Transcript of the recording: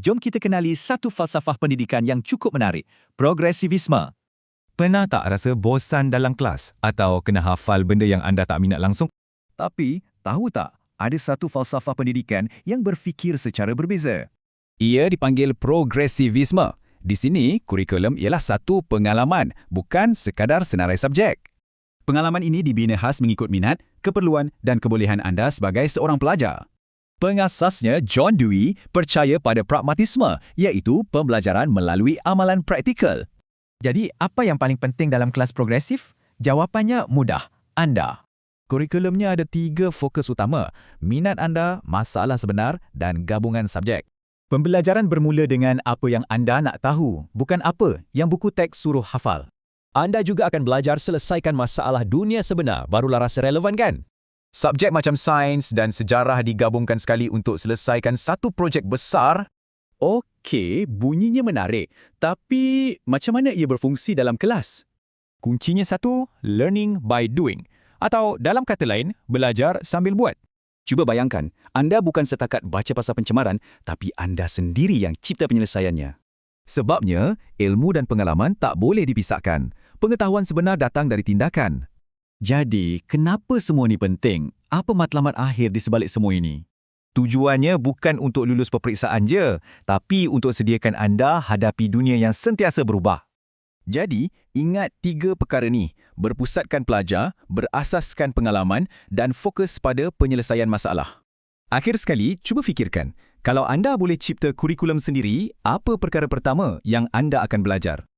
jom kita kenali satu falsafah pendidikan yang cukup menarik, progresivisme. Pernah tak rasa bosan dalam kelas atau kena hafal benda yang anda tak minat langsung? Tapi, tahu tak, ada satu falsafah pendidikan yang berfikir secara berbeza. Ia dipanggil progresivisme. Di sini, kurikulum ialah satu pengalaman, bukan sekadar senarai subjek. Pengalaman ini dibina khas mengikut minat, keperluan dan kebolehan anda sebagai seorang pelajar. Pengasasnya, John Dewey, percaya pada pragmatisme, iaitu pembelajaran melalui amalan praktikal. Jadi, apa yang paling penting dalam kelas progresif? Jawapannya mudah, anda. Kurikulumnya ada 3 fokus utama, minat anda, masalah sebenar dan gabungan subjek. Pembelajaran bermula dengan apa yang anda nak tahu, bukan apa yang buku teks suruh hafal. Anda juga akan belajar selesaikan masalah dunia sebenar, barulah rasa relevan kan? Subjek macam sains dan sejarah digabungkan sekali untuk selesaikan satu projek besar. Okey, bunyinya menarik. Tapi, macam mana ia berfungsi dalam kelas? Kuncinya satu, learning by doing. Atau dalam kata lain, belajar sambil buat. Cuba bayangkan, anda bukan setakat baca pasal pencemaran, tapi anda sendiri yang cipta penyelesaiannya. Sebabnya, ilmu dan pengalaman tak boleh dipisahkan. Pengetahuan sebenar datang dari tindakan. Jadi, kenapa semua ini penting? Apa matlamat akhir di sebalik semua ini? Tujuannya bukan untuk lulus peperiksaan je, tapi untuk sediakan anda hadapi dunia yang sentiasa berubah. Jadi, ingat 3 perkara ni. Berpusatkan pelajar, berasaskan pengalaman dan fokus pada penyelesaian masalah. Akhir sekali, cuba fikirkan. Kalau anda boleh cipta kurikulum sendiri, apa perkara pertama yang anda akan belajar?